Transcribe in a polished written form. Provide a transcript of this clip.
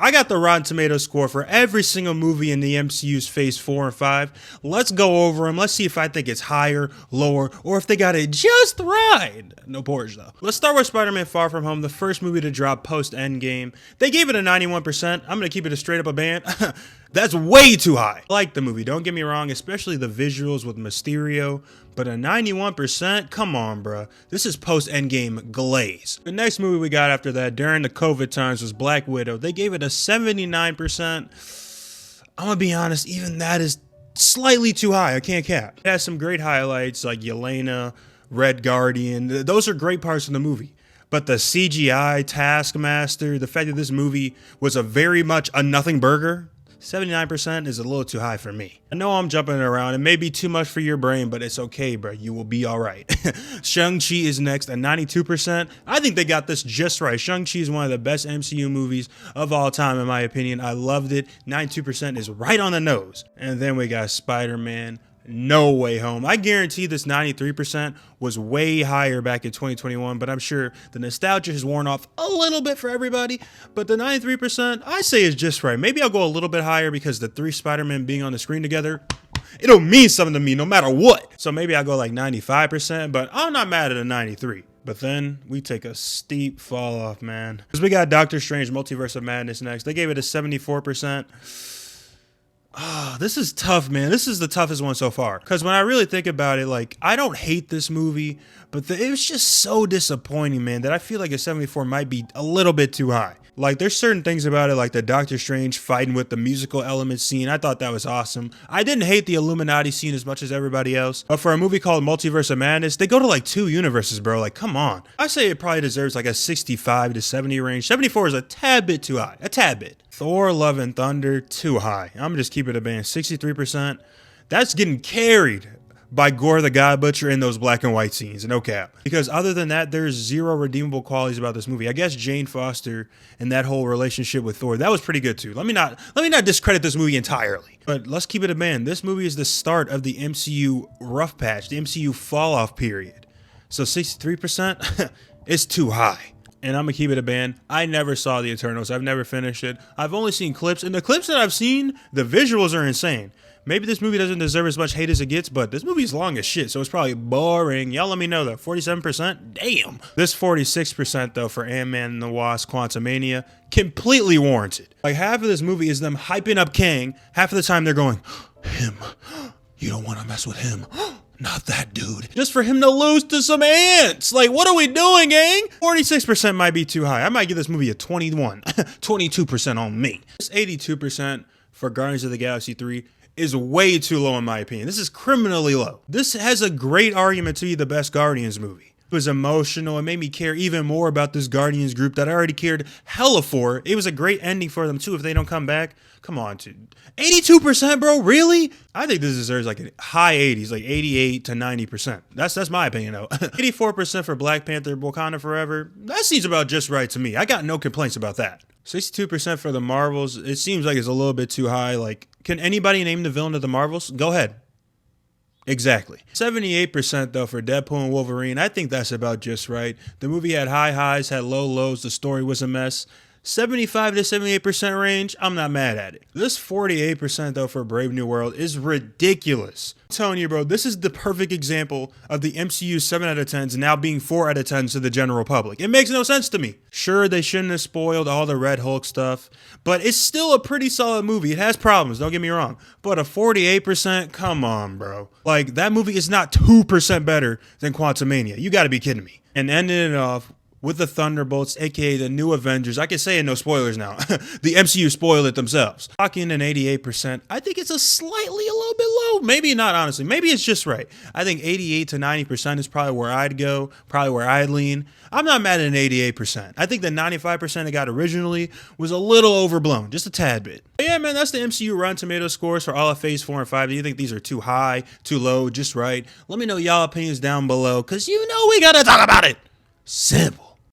I got the Rotten Tomatoes score for every single movie in the MCU's Phase 4 and 5. Let's go over them. Let's see if I think it's higher, lower, or if they got it just right. No Porsche though. Let's start with Spider-Man Far From Home, the first movie to drop post-Endgame. They gave it a 91%. I'm gonna keep it a straight up a band. That's way too high. I like the movie, don't get me wrong, especially the visuals with Mysterio, but a 91%? Come on, bruh. This is post-Endgame glaze. The next movie we got after that, during the COVID times, was Black Widow. They gave it a 79%. I'm gonna be honest, even that is slightly too high. I can't cap. It has some great highlights like Yelena, Red Guardian. Those are great parts of the movie. But the CGI, Taskmaster, the fact that this movie was a very much a nothing burger, 79% is a little too high for me. I know I'm jumping around. It may be too much for your brain, but it's okay, bro. You will be all right. Shang-Chi is next at 92%. I think they got this just right. Shang-Chi is one of the best MCU movies of all time, in my opinion. I loved it. 92% is right on the nose. And then we got Spider-Man No Way Home. I guarantee this 93% was way higher back in 2021, but I'm sure the nostalgia has worn off a little bit for everybody. But the 93%, I say is just right. Maybe I'll go a little bit higher because the 3 Spider-Men being on the screen together, it'll mean something to me no matter what. So maybe I'll go like 95%, but I'm not mad at a 93. But then we take a steep fall off, man. Because we got Doctor Strange Multiverse of Madness next. They gave it a 74%. This is tough, man. This is the toughest one so far. Because when I really think about it, like, I don't hate this movie, but it was just so disappointing, man, that I feel like a 74 might be a little bit too high. Like, there's certain things about it, like the Doctor Strange fighting with the musical element scene. I thought that was awesome. I didn't hate the Illuminati scene as much as everybody else. But for a movie called Multiverse of Madness, they go to like 2 universes, bro. Like, come on. I say it probably deserves like a 65 to 70 range. 74 is a tad bit too high. A tad bit. Thor Love and Thunder, too high. I'm gonna just keep it a band. 63%. That's getting carried by Gore the God Butcher in those black and white scenes, no cap. Because other than that, there's zero redeemable qualities about this movie. I guess Jane Foster and that whole relationship with Thor, that was pretty good too. Let me not discredit this movie entirely. But let's keep it a band. This movie is the start of the MCU rough patch, the MCU fall off period. So 63% is too high. And I'm gonna keep it a band. I never saw the Eternals. I've never finished it. I've only seen clips, and the clips that I've seen, the visuals are insane. Maybe this movie doesn't deserve as much hate as it gets, but this movie is long as shit, so it's probably boring. Y'all let me know though. 47%? Damn. This 46% though for Ant-Man and the Wasp Quantumania, completely warranted. Like half of this movie is them hyping up Kang. Half of the time they're going, him. You don't want to mess with him. Not that dude. Just for him to lose to some ants. Like, what are we doing, gang? 46% might be too high. I might give this movie a 21. 22% on me. This 82% for Guardians of the Galaxy 3 is way too low in my opinion. This is criminally low. This has a great argument to be the best Guardians movie. It was emotional. It made me care even more about this Guardians group that I already cared hella for. It was a great ending for them too if they don't come back. Come on, dude. 82%, bro? Really? I think this deserves like a high 80s, like 88 to 90%. That's my opinion though. 84% for Black Panther Wakanda Forever. That seems about just right to me. I got no complaints about that. 62% for the Marvels. It seems like it's a little bit too high. Like, can anybody name the villain of the Marvels? Go ahead. Exactly. 78% though for Deadpool and Wolverine. I think that's about just right. The movie had high highs, had low lows. The story was a mess. 75 to 78% range, I'm not mad at it. This 48% though for Brave New World is ridiculous. I'm telling you, bro, this is the perfect example of the MCU 7 out of 10s now being 4 out of 10s to the general public. It makes no sense to me. Sure, they shouldn't have spoiled all the Red Hulk stuff, but it's still a pretty solid movie. It has problems, don't get me wrong, but a 48%, come on, bro. Like, that movie is not 2% better than Quantumania. You gotta be kidding me. And ending it off with the Thunderbolts, aka the new Avengers. I can say it, no spoilers now. The MCU spoiled it themselves. Clocking in 88%. I think it's a little bit low. Maybe not, honestly. Maybe it's just right. I think 88 to 90% is probably where I'd go, probably where I'd lean. I'm not mad at an 88%. I think the 95% I got originally was a little overblown, just a tad bit. But yeah, man, that's the MCU Rotten Tomatoes scores for all of Phase 4 and 5. Do you think these are too high, too low, just right? Let me know y'all opinions down below, because you know we gotta talk about it. Simple.